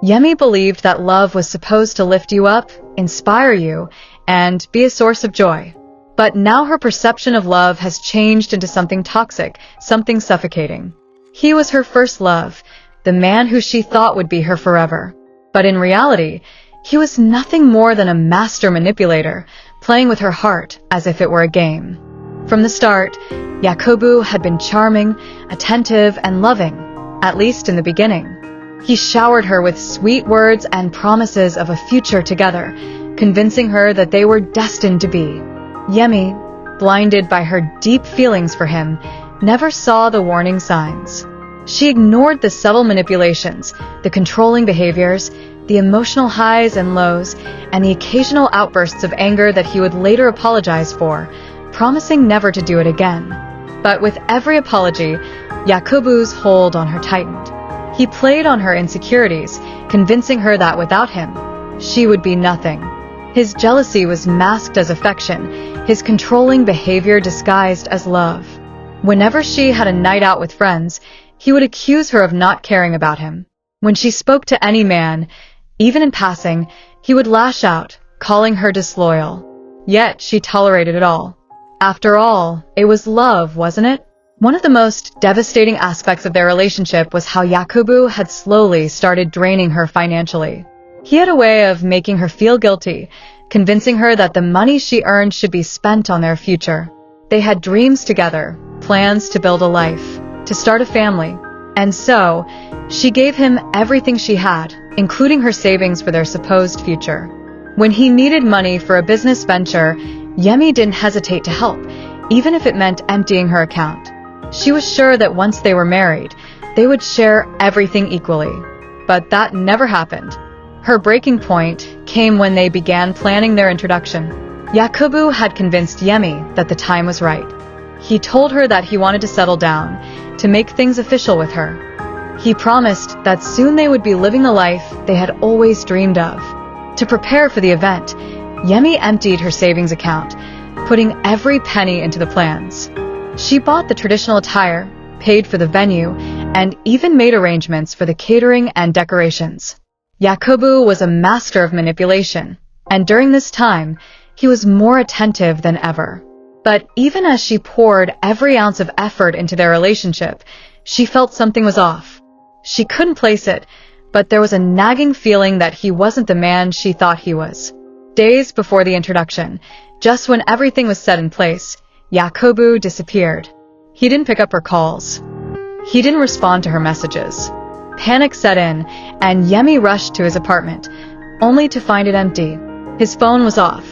Yemi believed that love was supposed to lift you up, inspire you, and be a source of joy. But now her perception of love has changed into something toxic, something suffocating. He was her first love, the man who she thought would be her forever. But in reality, he was nothing more than a master manipulator, playing with her heart as if it were a game. From the start, Yakubu had been charming, attentive, and loving, at least in the beginning. He showered her with sweet words and promises of a future together, convincing her that they were destined to be. Yemi, blinded by her deep feelings for him, never saw the warning signs. She ignored the subtle manipulations, the controlling behaviors, the emotional highs and lows, and the occasional outbursts of anger that he would later apologize for, promising never to do it again. But with every apology, Yakubu's hold on her tightened. He played on her insecurities, convincing her that without him, she would be nothing. His jealousy was masked as affection, his controlling behavior disguised as love. Whenever she had a night out with friends, he would accuse her of not caring about him. When she spoke to any man, even in passing, he would lash out, calling her disloyal. Yet she tolerated it all. After all, it was love, wasn't it? One of the most devastating aspects of their relationship was how Yakubu had slowly started draining her financially. He had a way of making her feel guilty, convincing her that the money she earned should be spent on their future. They had dreams together, plans to build a life, to start a family. And so, she gave him everything she had, including her savings for their supposed future. When he needed money for a business venture, Yemi didn't hesitate to help, even if it meant emptying her account. She was sure that once they were married, they would share everything equally. But that never happened. Her breaking point came when they began planning their introduction. Yakubu had convinced Yemi that the time was right. He told her that he wanted to settle down, to make things official with her. He promised that soon they would be living the life they had always dreamed of. To prepare for the event, Yemi emptied her savings account, putting every penny into the plans. She bought the traditional attire, paid for the venue, and even made arrangements for the catering and decorations. Yakubu was a master of manipulation, and during this time, he was more attentive than ever. But even as she poured every ounce of effort into their relationship, she felt something was off. She couldn't place it, but there was a nagging feeling that he wasn't the man she thought he was. Days before the introduction, just when everything was set in place, Yakubu disappeared. He didn't pick up her calls. He didn't respond to her messages. Panic set in, and Yemi rushed to his apartment, only to find it empty. His phone was off.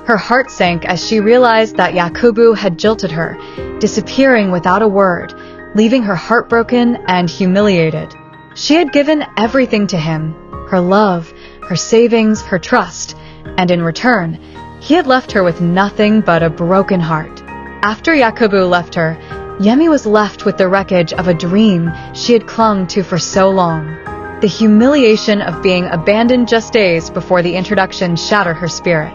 Her heart sank as she realized that Yakubu had jilted her, disappearing without a word, leaving her heartbroken and humiliated. She had given everything to him, her love, her savings, her trust, and in return, he had left her with nothing but a broken heart. After Yakubu left her, Yemi was left with the wreckage of a dream she had clung to for so long. The humiliation of being abandoned just days before the introduction shattered her spirit.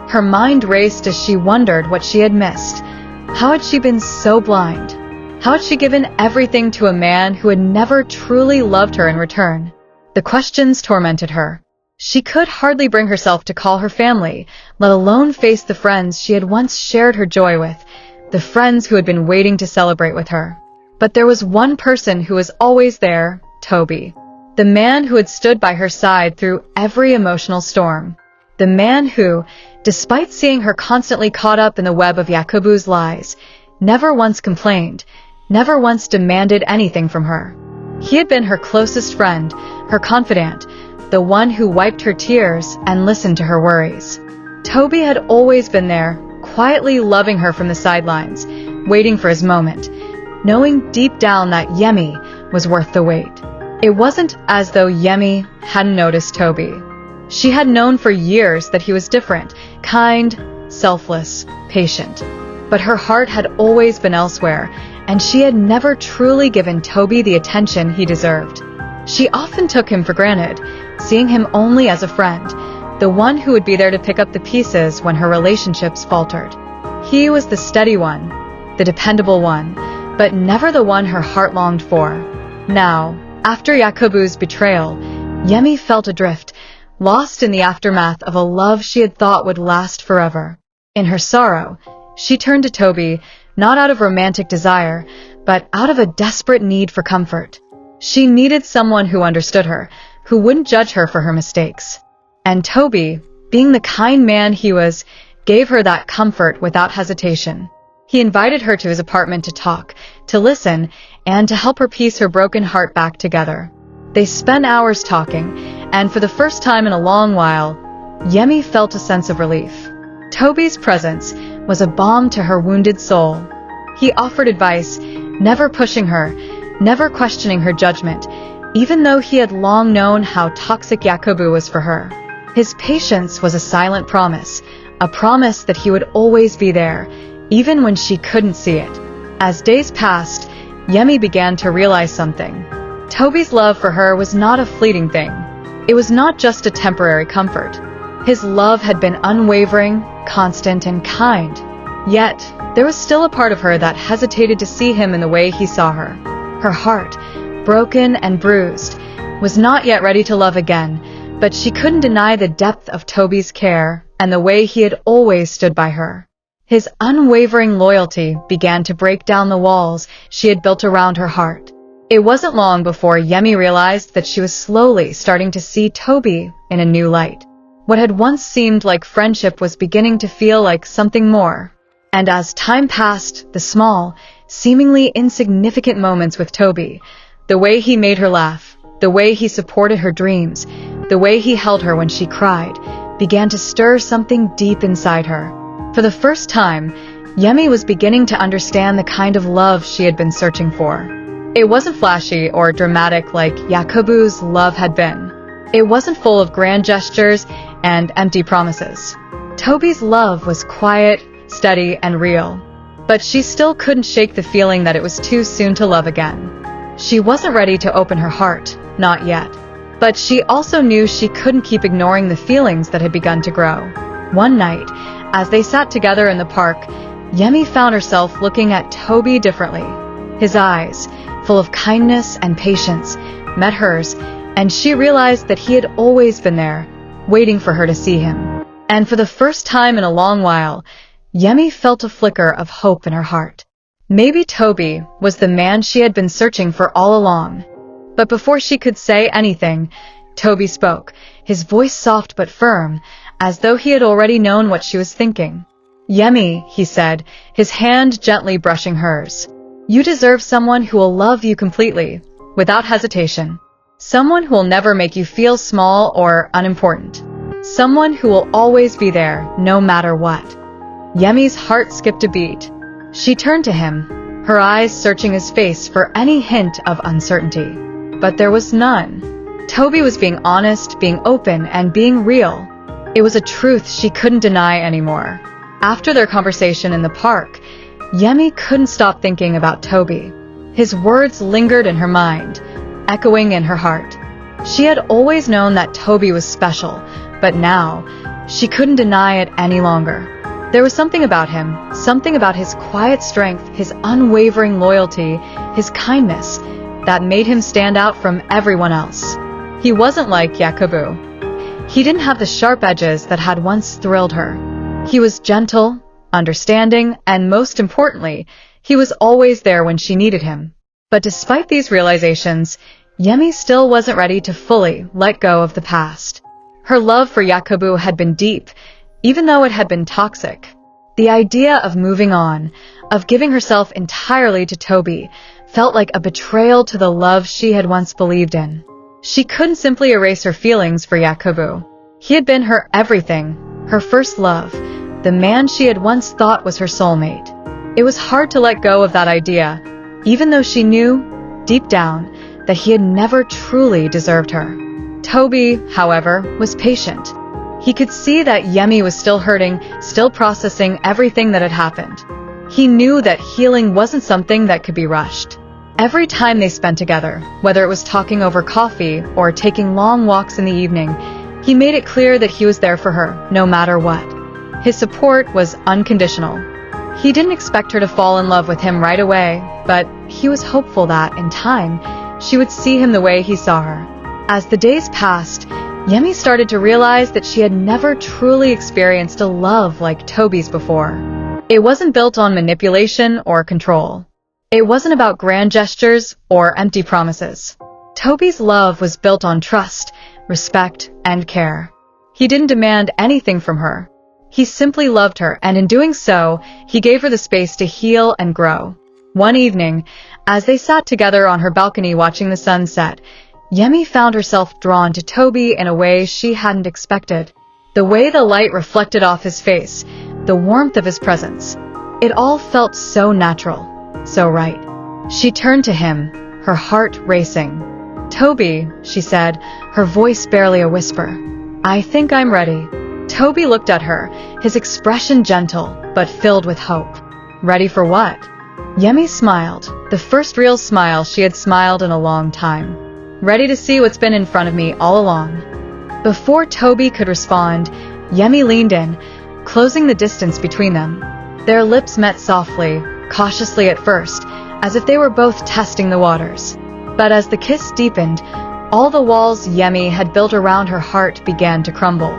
Her mind raced as she wondered what she had missed. How had she been so blind? How had she given everything to a man who had never truly loved her in return? The questions tormented her. She could hardly bring herself to call her family, let alone face the friends she had once shared her joy with, the friends who had been waiting to celebrate with her. But there was one person who was always there, Toby. The man who had stood by her side through every emotional storm. The man who, despite seeing her constantly caught up in the web of Yakubu's lies, never once complained, never once demanded anything from her. He had been her closest friend, her confidant, the one who wiped her tears and listened to her worries. Toby had always been there, quietly loving her from the sidelines, waiting for his moment, knowing deep down that Yemi was worth the wait. It wasn't as though Yemi hadn't noticed Toby. She had known for years that he was different, kind, selfless, patient. But her heart had always been elsewhere, and she had never truly given Toby the attention he deserved. She often took him for granted, seeing him only as a friend, the one who would be there to pick up the pieces when her relationships faltered. He was the steady one, the dependable one, but never the one her heart longed for. Now, after Yakubu's betrayal, Yemi felt adrift, lost in the aftermath of a love she had thought would last forever. In her sorrow, she turned to Toby, not out of romantic desire, but out of a desperate need for comfort. She needed someone who understood her, who wouldn't judge her for her mistakes. And Toby, being the kind man he was, gave her that comfort without hesitation. He invited her to his apartment to talk, to listen, and to help her piece her broken heart back together. They spent hours talking, and for the first time in a long while, Yemi felt a sense of relief. Toby's presence was a balm to her wounded soul. He offered advice, never pushing her, never questioning her judgment, even though he had long known how toxic Yakubu was for her. His patience was a silent promise, a promise that he would always be there, even when she couldn't see it. As days passed, Yemi began to realize something. Toby's love for her was not a fleeting thing. It was not just a temporary comfort. His love had been unwavering, constant, and kind. Yet, there was still a part of her that hesitated to see him in the way he saw her. Her heart, broken and bruised, was not yet ready to love again, but she couldn't deny the depth of Toby's care and the way he had always stood by her. His unwavering loyalty began to break down the walls she had built around her heart. It wasn't long before Yemi realized that she was slowly starting to see Toby in a new light. What had once seemed like friendship was beginning to feel like something more. And as time passed, the small, seemingly insignificant moments with Toby, the way he made her laugh, the way he supported her dreams, the way he held her when she cried, began to stir something deep inside her. For the first time, Yemi was beginning to understand the kind of love she had been searching for. It wasn't flashy or dramatic like Yakubu's love had been. It wasn't full of grand gestures and empty promises. Toby's love was quiet, steady, and real. But she still couldn't shake the feeling that it was too soon to love again. She wasn't ready to open her heart, not yet. But she also knew she couldn't keep ignoring the feelings that had begun to grow. One night, as they sat together in the park, Yemi found herself looking at Toby differently. His eyes, full of kindness and patience, met hers, and she realized that he had always been there, waiting for her to see him. And for the first time in a long while, Yemi felt a flicker of hope in her heart. Maybe Toby was the man she had been searching for all along. But before she could say anything, Toby spoke, his voice soft but firm, as though he had already known what she was thinking. "Yemi," he said, his hand gently brushing hers. "You deserve someone who will love you completely, without hesitation. Someone who will never make you feel small or unimportant. Someone who will always be there, no matter what." Yemi's heart skipped a beat. She turned to him, her eyes searching his face for any hint of uncertainty. But there was none. Toby was being honest, being open, and being real. It was a truth she couldn't deny anymore. After their conversation in the park, Yemi couldn't stop thinking about Toby. His words lingered in her mind, echoing in her heart. She had always known that Toby was special, but now, she couldn't deny it any longer. There was something about him, something about his quiet strength, his unwavering loyalty, his kindness, that made him stand out from everyone else. He wasn't like Yakubu. He didn't have the sharp edges that had once thrilled her. He was gentle, understanding, and most importantly, he was always there when she needed him. But despite these realizations, Yemi still wasn't ready to fully let go of the past. Her love for Yakubu had been deep, even though it had been toxic. The idea of moving on, of giving herself entirely to Toby, felt like a betrayal to the love she had once believed in. She couldn't simply erase her feelings for Yakubu. He had been her everything, her first love, the man she had once thought was her soulmate. It was hard to let go of that idea, even though she knew, deep down, that he had never truly deserved her. Toby, however, was patient. He could see that Yemi was still hurting, still processing everything that had happened. He knew that healing wasn't something that could be rushed. Every time they spent together, whether it was talking over coffee or taking long walks in the evening, he made it clear that he was there for her, no matter what. His support was unconditional. He didn't expect her to fall in love with him right away, but he was hopeful that, in time, she would see him the way he saw her. As the days passed, Yemi started to realize that she had never truly experienced a love like Toby's before. It wasn't built on manipulation or control. It wasn't about grand gestures or empty promises. Toby's love was built on trust, respect, and care. He didn't demand anything from her. He simply loved her, and in doing so, he gave her the space to heal and grow. One evening, as they sat together on her balcony watching the sun set, Yemi found herself drawn to Toby in a way she hadn't expected. The way the light reflected off his face, the warmth of his presence. It all felt so natural, so right. She turned to him, her heart racing. "Toby," she said, her voice barely a whisper. "I think I'm ready." Toby looked at her, his expression gentle, but filled with hope. "Ready for what?" Yemi smiled, the first real smile she had smiled in a long time. "Ready to see what's been in front of me all along." Before Toby could respond, Yemi leaned in, closing the distance between them. Their lips met softly, cautiously at first, as if they were both testing the waters. But as the kiss deepened, all the walls Yemi had built around her heart began to crumble.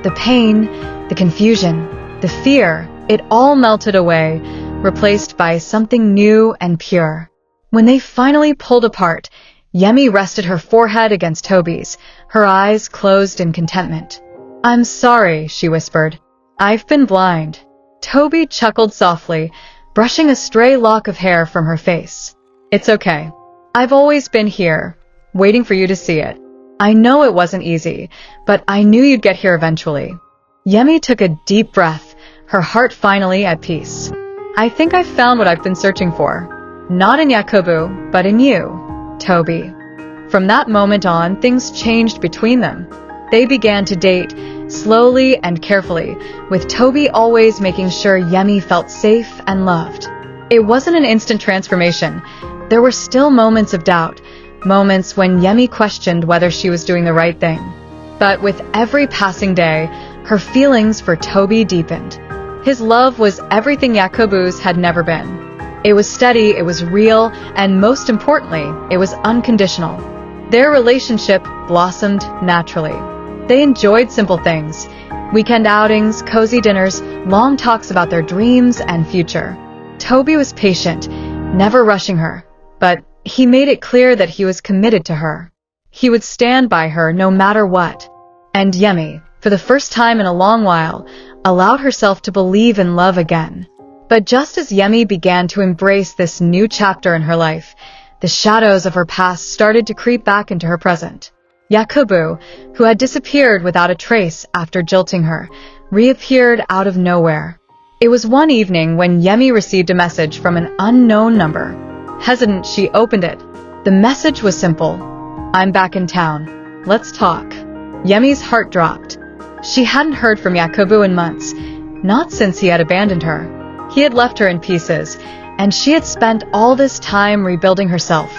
The pain, the confusion, the fear, it all melted away, replaced by something new and pure. When they finally pulled apart, Yemi rested her forehead against Toby's, her eyes closed in contentment. "I'm sorry," she whispered. "I've been blind." Toby chuckled softly, brushing a stray lock of hair from her face. "It's okay. I've always been here, waiting for you to see it. I know it wasn't easy, but I knew you'd get here eventually." Yemi took a deep breath, her heart finally at peace. "I think I've found what I've been searching for. Not in Yakubu, but in you, Toby." From that moment on, things changed between them. They began to date, slowly and carefully, with Toby always making sure Yemi felt safe and loved. It wasn't an instant transformation. There were still moments of doubt, moments when Yemi questioned whether she was doing the right thing. But with every passing day, her feelings for Toby deepened. His love was everything Yakubu's had never been. It was steady, it was real, and most importantly, it was unconditional. Their relationship blossomed naturally. They enjoyed simple things: weekend outings, cozy dinners, long talks about their dreams and future. Toby was patient, never rushing her, but he made it clear that he was committed to her. He would stand by her no matter what. And Yemi, for the first time in a long while, allowed herself to believe in love again. But just as Yemi began to embrace this new chapter in her life, the shadows of her past started to creep back into her present. Yakubu, who had disappeared without a trace after jilting her, reappeared out of nowhere. It was one evening when Yemi received a message from an unknown number. Hesitant, she opened it. The message was simple: "I'm back in town. Let's talk." Yemi's heart dropped. She hadn't heard from Yakubu in months, not since he had abandoned her. He had left her in pieces, and she had spent all this time rebuilding herself,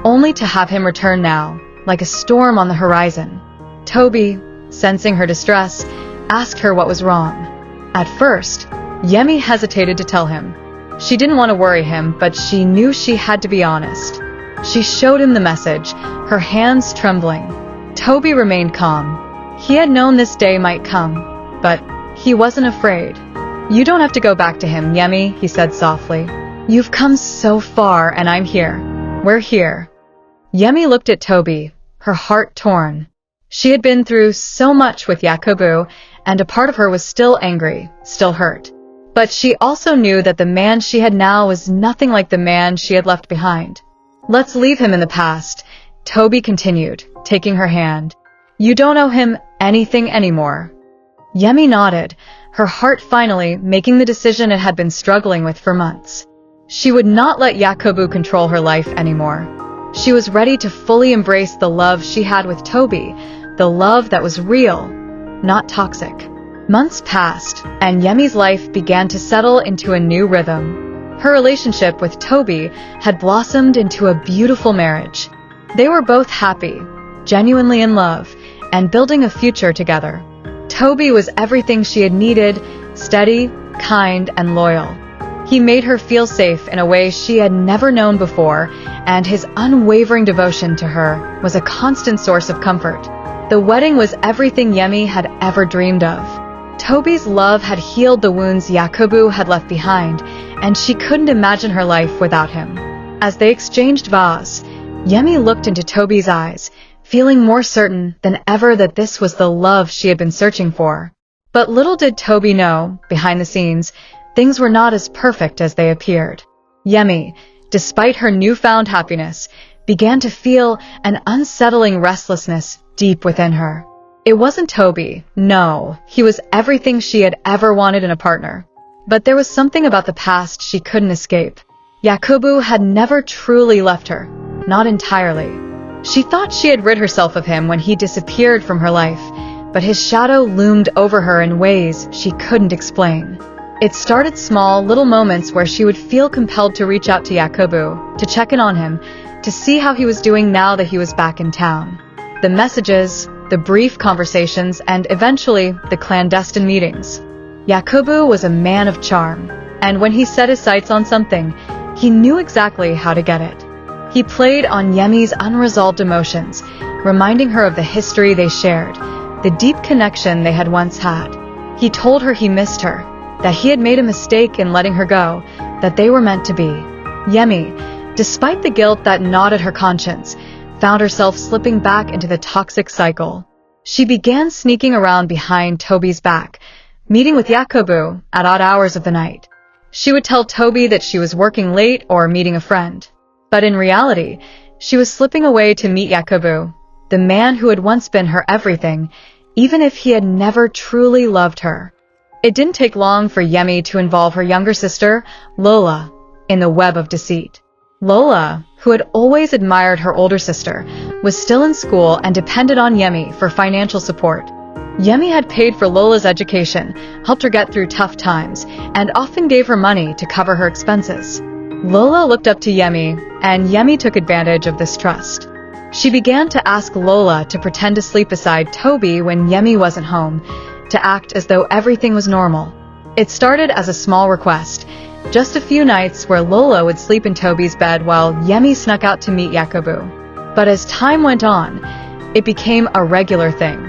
only to have him return now, like a storm on the horizon. Toby, sensing her distress, asked her what was wrong. At first, Yemi hesitated to tell him. She didn't want to worry him, but she knew she had to be honest. She showed him the message, her hands trembling. Toby remained calm. He had known this day might come, but he wasn't afraid. "You don't have to go back to him, Yemi," he said softly. "You've come so far, and I'm here. We're here." Yemi looked at Toby, her heart torn. She had been through so much with Yakubu, and a part of her was still angry, still hurt. But she also knew that the man she had now was nothing like the man she had left behind. "Let's leave him in the past," Toby continued, taking her hand. "You don't owe him anything anymore." Yemi nodded, her heart finally making the decision it had been struggling with for months. She would not let Yakubu control her life anymore. She was ready to fully embrace the love she had with Toby, the love that was real, not toxic. Months passed, and Yemi's life began to settle into a new rhythm. Her relationship with Toby had blossomed into a beautiful marriage. They were both happy, genuinely in love, and building a future together. Toby was everything she had needed: steady, kind, and loyal. He made her feel safe in a way she had never known before, and his unwavering devotion to her was a constant source of comfort. The wedding was everything Yemi had ever dreamed of. Toby's love had healed the wounds Yakubu had left behind, and she couldn't imagine her life without him. As they exchanged vows, Yemi looked into Toby's eyes, feeling more certain than ever that this was the love she had been searching for. But little did Toby know, behind the scenes, things were not as perfect as they appeared. Yemi, despite her newfound happiness, began to feel an unsettling restlessness deep within her. It wasn't Toby, no, he was everything she had ever wanted in a partner. But there was something about the past she couldn't escape. Yakubu had never truly left her, not entirely. She thought she had rid herself of him when he disappeared from her life, but his shadow loomed over her in ways she couldn't explain. It started small, little moments where she would feel compelled to reach out to Yakubu, to check in on him, to see how he was doing now that he was back in town. The messages, the brief conversations, and eventually the clandestine meetings. Yakubu was a man of charm, and when he set his sights on something, he knew exactly how to get it. He played on Yemi's unresolved emotions, reminding her of the history they shared, the deep connection they had once had. He told her he missed her, that he had made a mistake in letting her go, that they were meant to be. Yemi, despite the guilt that gnawed at her conscience, found herself slipping back into the toxic cycle. She began sneaking around behind Toby's back, meeting with Yakubu at odd hours of the night. She would tell Toby that she was working late or meeting a friend. But in reality, she was slipping away to meet Yakubu, the man who had once been her everything, even if he had never truly loved her. It didn't take long for Yemi to involve her younger sister, Lola, in the web of deceit. Lola, who had always admired her older sister, was still in school and depended on Yemi for financial support. Yemi had paid for Lola's education, helped her get through tough times, and often gave her money to cover her expenses. Lola looked up to Yemi, and Yemi took advantage of this trust. She began to ask Lola to pretend to sleep beside Toby when Yemi wasn't home, to act as though everything was normal. It started as a small request, just a few nights where Lola would sleep in Toby's bed while Yemi snuck out to meet Yakubu. But as time went on, it became a regular thing.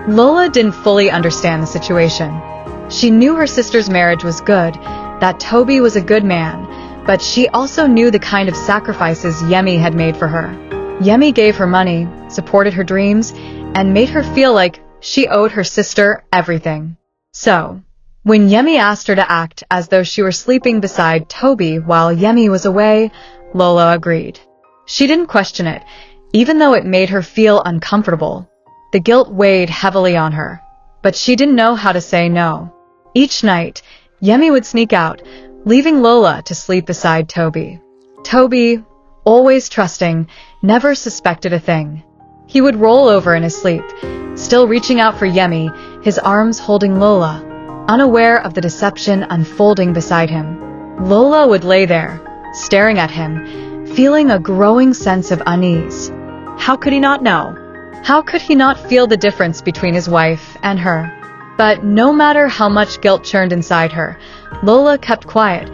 Lola didn't fully understand the situation. She knew her sister's marriage was good, that Toby was a good man, but she also knew the kind of sacrifices Yemi had made for her. Yemi gave her money, supported her dreams, and made her feel like she owed her sister everything. So, when Yemi asked her to act as though she were sleeping beside Toby while Yemi was away, Lola agreed. She didn't question it, even though it made her feel uncomfortable. The guilt weighed heavily on her, but she didn't know how to say no. Each night, Yemi would sneak out, leaving Lola to sleep beside Toby. Toby, always trusting, never suspected a thing. He would roll over in his sleep, still reaching out for Yemi, his arms holding Lola, unaware of the deception unfolding beside him. Lola would lay there, staring at him, feeling a growing sense of unease. How could he not know? How could he not feel the difference between his wife and her? But no matter how much guilt churned inside her, Lola kept quiet,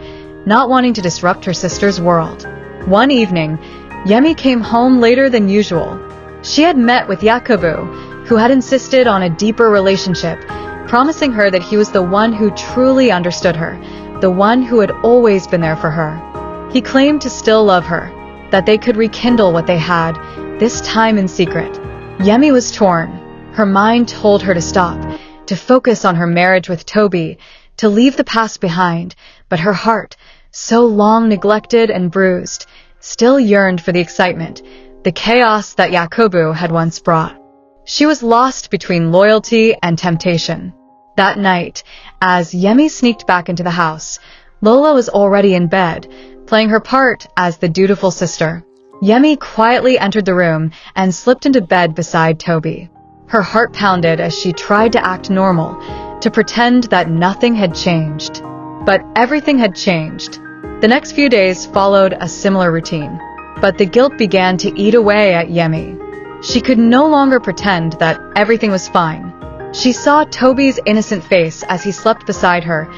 not wanting to disrupt her sister's world. One evening, Yemi came home later than usual. She had met with Yakubu, who had insisted on a deeper relationship, promising her that he was the one who truly understood her, the one who had always been there for her. He claimed to still love her, that they could rekindle what they had, this time in secret. Yemi was torn. Her mind told her to stop, to focus on her marriage with Toby, to leave the past behind, but her heart, so long neglected and bruised, still yearned for the excitement, the chaos that Yakubu had once brought. She was lost between loyalty and temptation. That night, as Yemi sneaked back into the house, Lola was already in bed, playing her part as the dutiful sister. Yemi quietly entered the room and slipped into bed beside Toby. Her heart pounded as she tried to act normal, to pretend that nothing had changed. But everything had changed. The next few days followed a similar routine, but the guilt began to eat away at Yemi. She could no longer pretend that everything was fine. She saw Toby's innocent face as he slept beside her,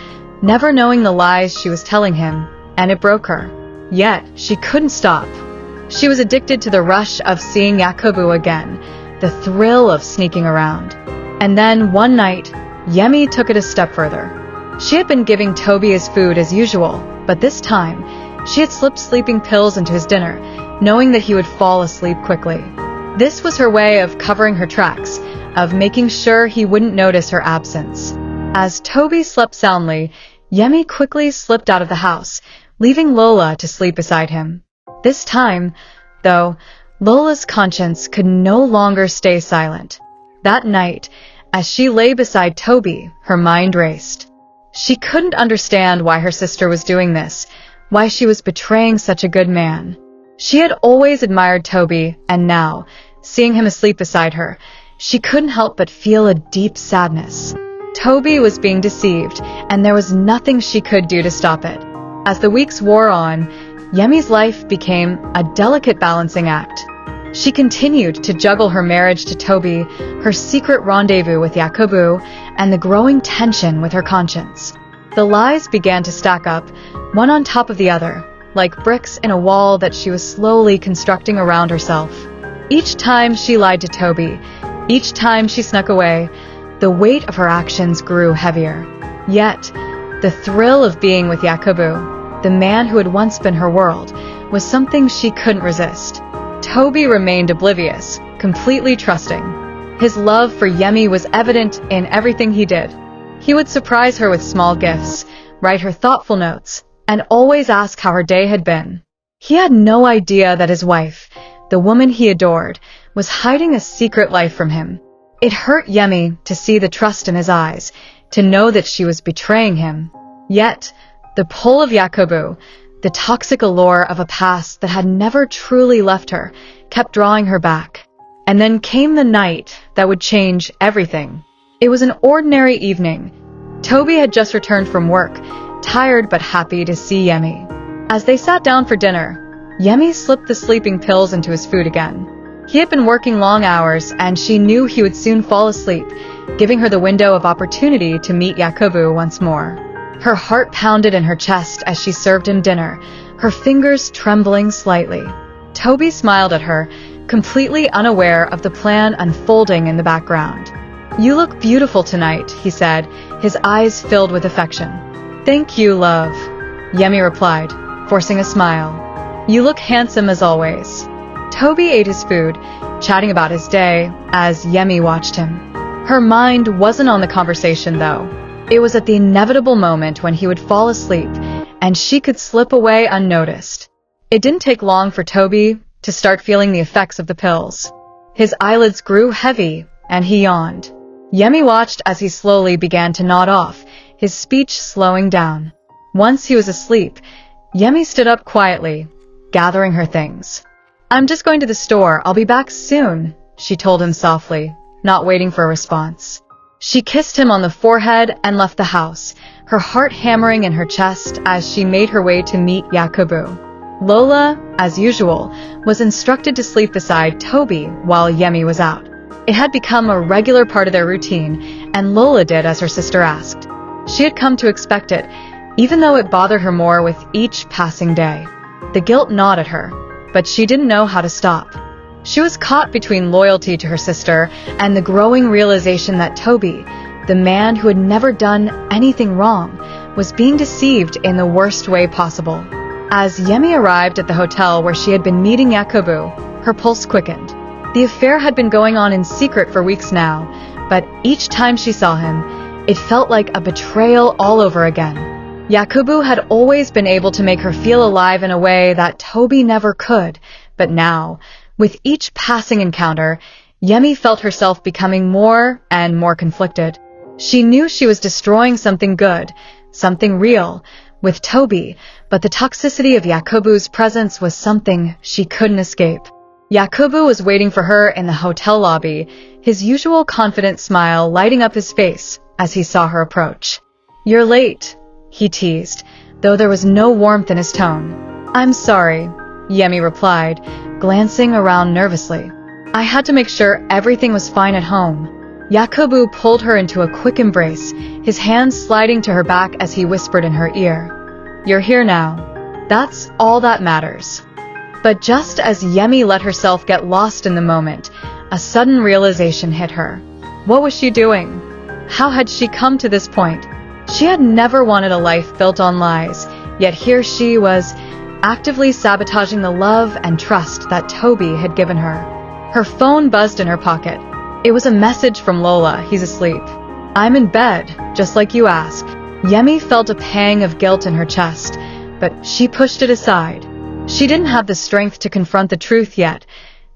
never knowing the lies she was telling him, and it broke her. Yet, she couldn't stop. She was addicted to the rush of seeing Yakubu again, the thrill of sneaking around. And then, one night, Yemi took it a step further. She had been giving Toby his food as usual, but this time, she had slipped sleeping pills into his dinner, knowing that he would fall asleep quickly. This was her way of covering her tracks, of making sure he wouldn't notice her absence. As Toby slept soundly, Yemi quickly slipped out of the house, leaving Lola to sleep beside him. This time, though, Lola's conscience could no longer stay silent. That night, as she lay beside Toby, her mind raced. She couldn't understand why her sister was doing this, why she was betraying such a good man. She had always admired Toby, and now, seeing him asleep beside her, she couldn't help but feel a deep sadness. Toby was being deceived, and there was nothing she could do to stop it. As the weeks wore on, Yemi's life became a delicate balancing act. She continued to juggle her marriage to Toby, her secret rendezvous with Yakubu, and the growing tension with her conscience. The lies began to stack up, one on top of the other, like bricks in a wall that she was slowly constructing around herself. Each time she lied to Toby, each time she snuck away, the weight of her actions grew heavier. Yet, the thrill of being with Yakubu, the man who had once been her world, was something she couldn't resist. Toby remained oblivious, completely trusting. His love for Yemi was evident in everything he did. He would surprise her with small gifts, write her thoughtful notes, and always ask how her day had been. He had no idea that his wife, the woman he adored, was hiding a secret life from him. It hurt Yemi to see the trust in his eyes, to know that she was betraying him. Yet, the pull of Yakubu, the toxic allure of a past that had never truly left her, kept drawing her back. And then came the night that would change everything. It was an ordinary evening. Toby had just returned from work, tired but happy to see Yemi. As they sat down for dinner, Yemi slipped the sleeping pills into his food again. He had been working long hours, and she knew he would soon fall asleep, giving her the window of opportunity to meet Yakubu once more. Her heart pounded in her chest as she served him dinner, her fingers trembling slightly. Toby smiled at her, completely unaware of the plan unfolding in the background. "You look beautiful tonight," he said, his eyes filled with affection. "Thank you, love," Yemi replied, forcing a smile. "You look handsome as always." Toby ate his food, chatting about his day, as Yemi watched him. Her mind wasn't on the conversation, though. It was at the inevitable moment when he would fall asleep, and she could slip away unnoticed. It didn't take long for Toby to start feeling the effects of the pills. His eyelids grew heavy, and he yawned. Yemi watched as he slowly began to nod off, his speech slowing down. Once he was asleep, Yemi stood up quietly, gathering her things. "I'm just going to the store. I'll be back soon," she told him softly, not waiting for a response. She kissed him on the forehead and left the house, her heart hammering in her chest as she made her way to meet Yakubu. Lola, as usual, was instructed to sleep beside Toby while Yemi was out. It had become a regular part of their routine, and Lola did as her sister asked. She had come to expect it, even though it bothered her more with each passing day. The guilt gnawed at her, but she didn't know how to stop. She was caught between loyalty to her sister and the growing realization that Toby, the man who had never done anything wrong, was being deceived in the worst way possible. As Yemi arrived at the hotel where she had been meeting Yakubu, her pulse quickened. The affair had been going on in secret for weeks now, but each time she saw him, it felt like a betrayal all over again. Yakubu had always been able to make her feel alive in a way that Toby never could, but now, with each passing encounter, Yemi felt herself becoming more and more conflicted. She knew she was destroying something good, something real, with Toby, but the toxicity of Yakubu's presence was something she couldn't escape. Yakubu was waiting for her in the hotel lobby, his usual confident smile lighting up his face as he saw her approach. "You're late," he teased, though there was no warmth in his tone. "I'm sorry," Yemi replied, glancing around nervously. "I had to make sure everything was fine at home." Yakubu pulled her into a quick embrace, his hands sliding to her back as he whispered in her ear, "You're here now. That's all that matters." But just as Yemi let herself get lost in the moment, a sudden realization hit her. What was she doing? How had she come to this point? She had never wanted a life built on lies, yet here she was, actively sabotaging the love and trust that Toby had given her. Her phone buzzed in her pocket. It was a message from Lola. "He's asleep. I'm in bed, just like you asked." Yemi felt a pang of guilt in her chest, but she pushed it aside. She didn't have the strength to confront the truth yet,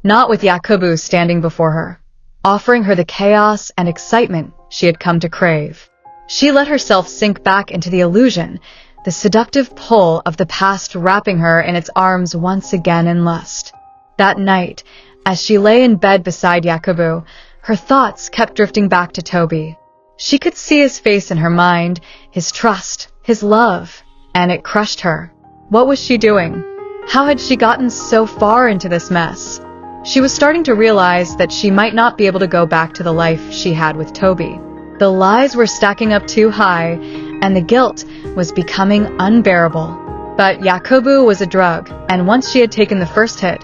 not with Yakubu standing before her, offering her the chaos and excitement she had come to crave. She let herself sink back into the illusion, the seductive pull of the past wrapping her in its arms once again in lust. That night, as she lay in bed beside Yakubu, her thoughts kept drifting back to Toby. She could see his face in her mind, his trust, his love, and it crushed her. What was she doing? How had she gotten so far into this mess? She was starting to realize that she might not be able to go back to the life she had with Toby. The lies were stacking up too high, and the guilt was becoming unbearable. But Yakubu was a drug, and once she had taken the first hit,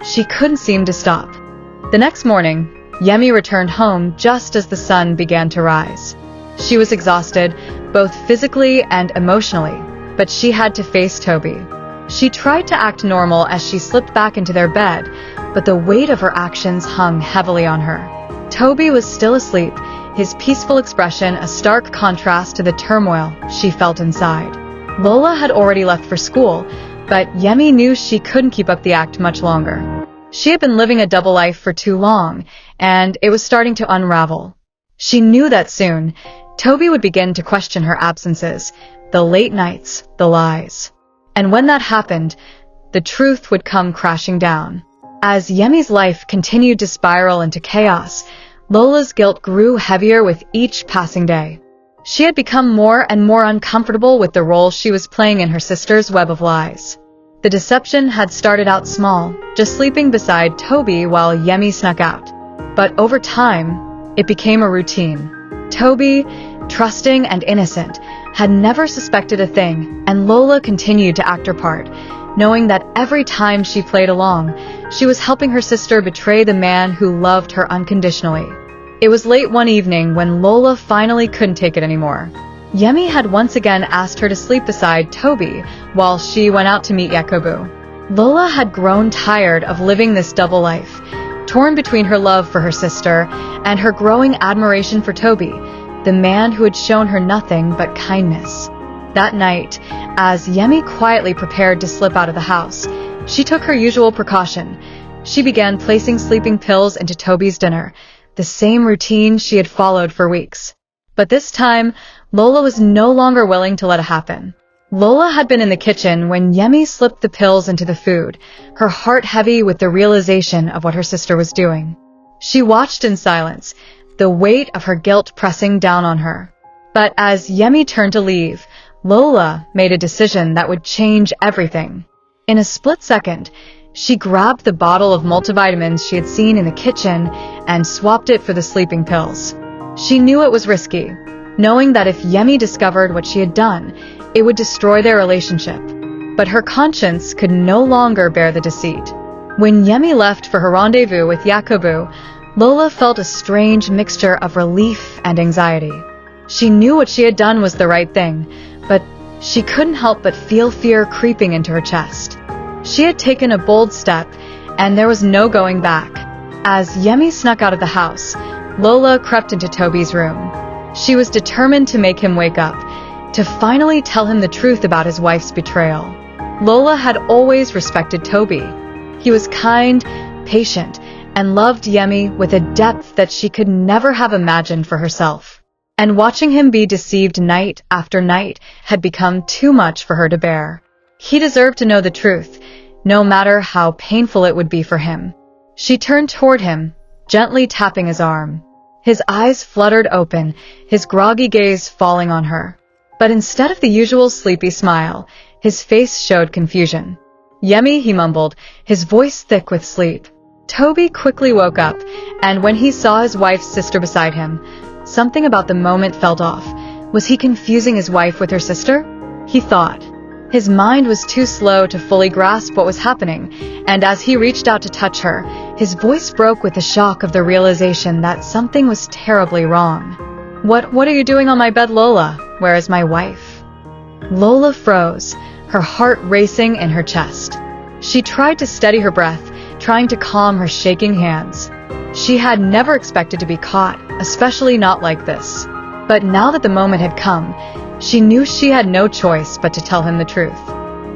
she couldn't seem to stop. The next morning, Yemi returned home just as the sun began to rise. She was exhausted, both physically and emotionally, but she had to face Toby. She tried to act normal as she slipped back into their bed, but the weight of her actions hung heavily on her. Toby was still asleep, his peaceful expression a stark contrast to the turmoil she felt inside. Lola had already left for school, but Yemi knew she couldn't keep up the act much longer. She had been living a double life for too long, and it was starting to unravel. She knew that soon, Toby would begin to question her absences, the late nights, the lies. And when that happened, the truth would come crashing down. As Yemi's life continued to spiral into chaos, Lola's guilt grew heavier with each passing day. She had become more and more uncomfortable with the role she was playing in her sister's web of lies. The deception had started out small, just sleeping beside Toby while Yemi snuck out. But over time, it became a routine. Toby, trusting and innocent, had never suspected a thing, and Lola continued to act her part, knowing that every time she played along, she was helping her sister betray the man who loved her unconditionally. It was late one evening when Lola finally couldn't take it anymore. Yemi had once again asked her to sleep beside Toby while she went out to meet Yakubu. Lola had grown tired of living this double life, torn between her love for her sister and her growing admiration for Toby, the man who had shown her nothing but kindness. That night, as Yemi quietly prepared to slip out of the house, she took her usual precaution. She began placing sleeping pills into Toby's dinner, the same routine she had followed for weeks. But this time, Lola was no longer willing to let it happen. Lola had been in the kitchen when Yemi slipped the pills into the food, her heart heavy with the realization of what her sister was doing. She watched in silence, the weight of her guilt pressing down on her. But as Yemi turned to leave, Lola made a decision that would change everything. In a split second, she grabbed the bottle of multivitamins she had seen in the kitchen and swapped it for the sleeping pills. She knew it was risky, knowing that if Yemi discovered what she had done, it would destroy their relationship. But her conscience could no longer bear the deceit. When Yemi left for her rendezvous with Yakubu, Lola felt a strange mixture of relief and anxiety. She knew what she had done was the right thing, but she couldn't help but feel fear creeping into her chest. She had taken a bold step, and there was no going back. As Yemi snuck out of the house, Lola crept into Toby's room. She was determined to make him wake up, to finally tell him the truth about his wife's betrayal. Lola had always respected Toby. He was kind, patient, and loved Yemi with a depth that she could never have imagined for herself. And watching him be deceived night after night had become too much for her to bear. He deserved to know the truth, no matter how painful it would be for him. She turned toward him, gently tapping his arm. His eyes fluttered open, his groggy gaze falling on her. But instead of the usual sleepy smile, his face showed confusion. "Yemi," he mumbled, his voice thick with sleep. Toby quickly woke up, and when he saw his wife's sister beside him, something about the moment felt off. Was he confusing his wife with her sister? He thought. His mind was too slow to fully grasp what was happening, and as he reached out to touch her, his voice broke with the shock of the realization that something was terribly wrong. What are you doing on my bed, Lola? Where is my wife?" Lola froze, her heart racing in her chest. She tried to steady her breath, trying to calm her shaking hands. She had never expected to be caught, especially not like this. But now that the moment had come, she knew she had no choice but to tell him the truth.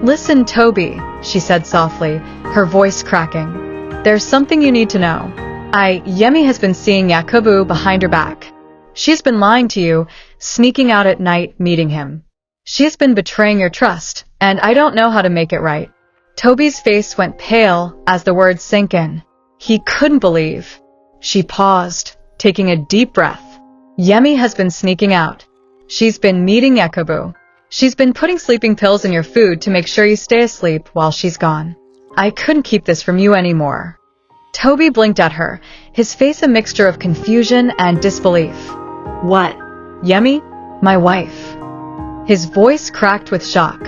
"Listen, Toby," she said softly, her voice cracking. "There's something you need to know. Yemi has been seeing Yakubu behind her back. She's been lying to you, sneaking out at night, meeting him. She has been betraying your trust, and I don't know how to make it right." Toby's face went pale as the words sank in. He couldn't believe. She paused, taking a deep breath. "Yemi has been sneaking out. She's been meeting Yakubu. She's been putting sleeping pills in your food to make sure you stay asleep while she's gone. I couldn't keep this from you anymore." Toby blinked at her, his face a mixture of confusion and disbelief. "What? Yemi? My wife?" His voice cracked with shock.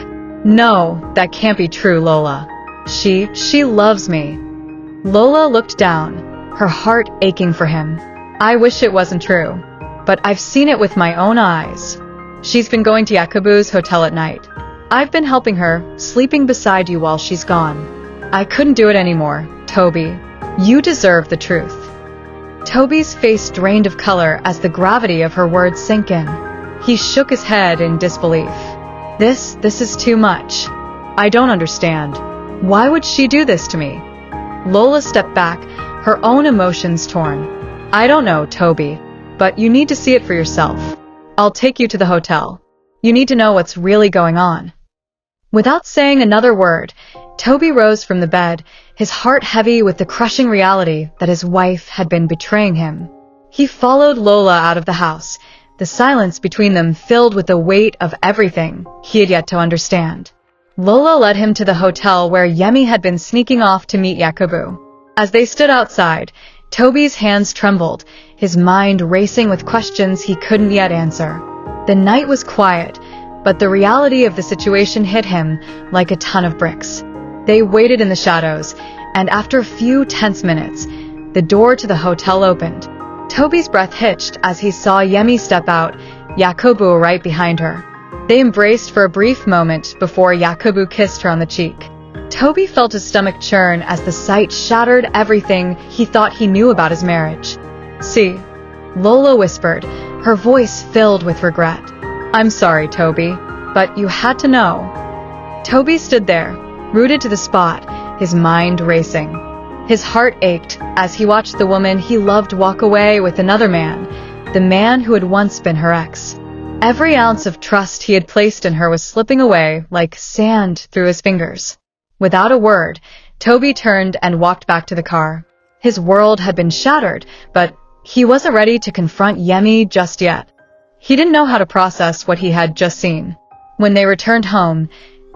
"No, that can't be true, Lola. She loves me." Lola looked down, her heart aching for him. "I wish it wasn't true, but I've seen it with my own eyes. She's been going to Yakubu's hotel at night. I've been helping her, sleeping beside you while she's gone. I couldn't do it anymore, Toby. You deserve the truth." Toby's face drained of color as the gravity of her words sank in. He shook his head in disbelief. This is too much. I don't understand. Why would she do this to me?" Lola stepped back, her own emotions torn. "I don't know, Toby, but you need to see it for yourself. I'll take you to the hotel. You need to know what's really going on." Without saying another word, Toby rose from the bed, his heart heavy with the crushing reality that his wife had been betraying him. He followed Lola out of the house, the silence between them filled with the weight of everything he had yet to understand. Lola led him to the hotel where Yemi had been sneaking off to meet Yakubu. As they stood outside, Toby's hands trembled, his mind racing with questions he couldn't yet answer. The night was quiet, but the reality of the situation hit him like a ton of bricks. They waited in the shadows, and after a few tense minutes, the door to the hotel opened. Toby's breath hitched as he saw Yemi step out, Yakubu right behind her. They embraced for a brief moment before Yakubu kissed her on the cheek. Toby felt his stomach churn as the sight shattered everything he thought he knew about his marriage. "See," Lola whispered, her voice filled with regret. "I'm sorry, Toby, but you had to know." Toby stood there, rooted to the spot, his mind racing. His heart ached as he watched the woman he loved walk away with another man, the man who had once been her ex. Every ounce of trust he had placed in her was slipping away like sand through his fingers. Without a word, Toby turned and walked back to the car. His world had been shattered, but he wasn't ready to confront Yemi just yet. He didn't know how to process what he had just seen. When they returned home,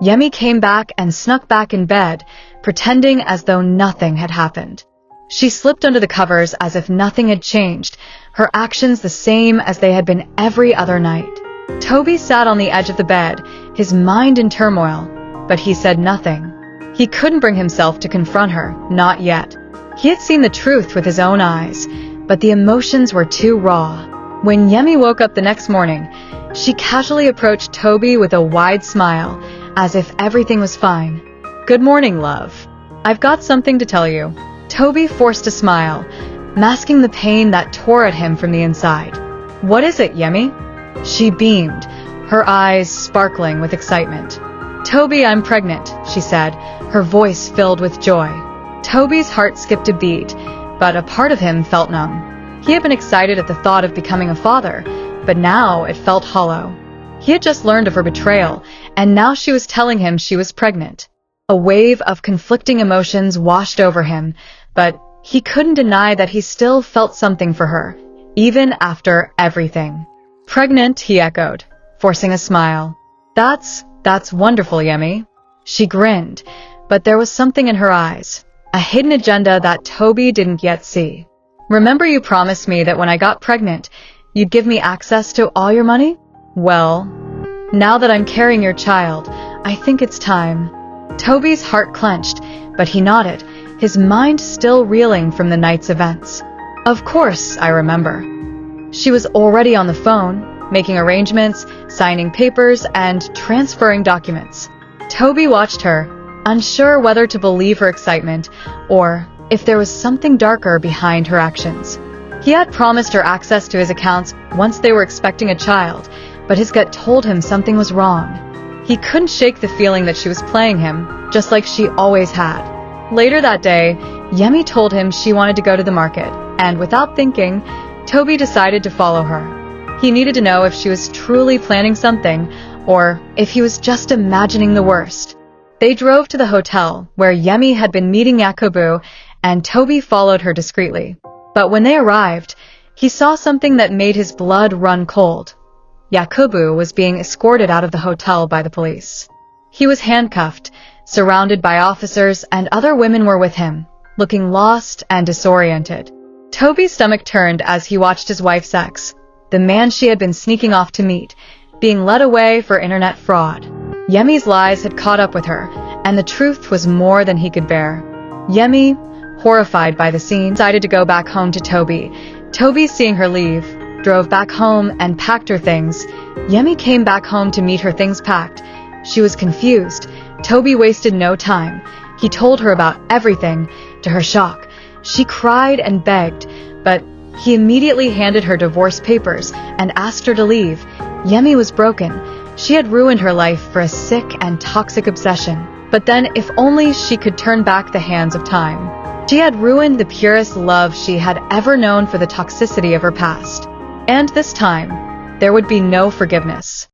Yemi came back and snuck back in bed, pretending as though nothing had happened. She slipped under the covers as if nothing had changed, her actions the same as they had been every other night. Toby sat on the edge of the bed, his mind in turmoil, but he said nothing. He couldn't bring himself to confront her, not yet. He had seen the truth with his own eyes, but the emotions were too raw. When Yemi woke up the next morning, she casually approached Toby with a wide smile, as if everything was fine. "Good morning, love. I've got something to tell you." Toby forced a smile, masking the pain that tore at him from the inside. "What is it, Yemi?" She beamed, her eyes sparkling with excitement. "Toby, I'm pregnant," she said, her voice filled with joy. Toby's heart skipped a beat, but a part of him felt numb. He had been excited at the thought of becoming a father, but now it felt hollow. He had just learned of her betrayal, and now she was telling him she was pregnant. A wave of conflicting emotions washed over him, but he couldn't deny that he still felt something for her, even after everything. "Pregnant," he echoed, forcing a smile. That's wonderful, Yemi." She grinned, but there was something in her eyes, a hidden agenda that Toby didn't yet see. Remember you promised me that when I got pregnant, you'd give me access to all your money? Well, now that I'm carrying your child, I think it's time. Toby's heart clenched, but he nodded, his mind still reeling from the night's events. Of course, I remember. She was already on the phone, making arrangements, signing papers, and transferring documents. Toby watched her, unsure whether to believe her excitement or if there was something darker behind her actions. He had promised her access to his accounts once they were expecting a child, but his gut told him something was wrong. He couldn't shake the feeling that she was playing him, just like she always had. Later that day, Yemi told him she wanted to go to the market, and without thinking, Toby decided to follow her. He needed to know if she was truly planning something, or if he was just imagining the worst. They drove to the hotel, where Yemi had been meeting Yakubu, and Toby followed her discreetly. But when they arrived, he saw something that made his blood run cold. Yakubu was being escorted out of the hotel by the police. He was handcuffed, surrounded by officers, and other women were with him, looking lost and disoriented. Toby's stomach turned as he watched his wife's ex, the man she had been sneaking off to meet, being led away for internet fraud. Yemi's lies had caught up with her, and the truth was more than he could bear. Yemi, horrified by the scene, decided to go back home to Toby. Toby, seeing her leave, drove back home and packed her things. Yemi came back home to meet her things packed. She was confused. Toby wasted no time. He told her about everything. To her shock, she cried and begged, but he immediately handed her divorce papers and asked her to leave. Yemi was broken. She had ruined her life for a sick and toxic obsession. But then, if only she could turn back the hands of time. She had ruined the purest love she had ever known for the toxicity of her past. And this time, there would be no forgiveness.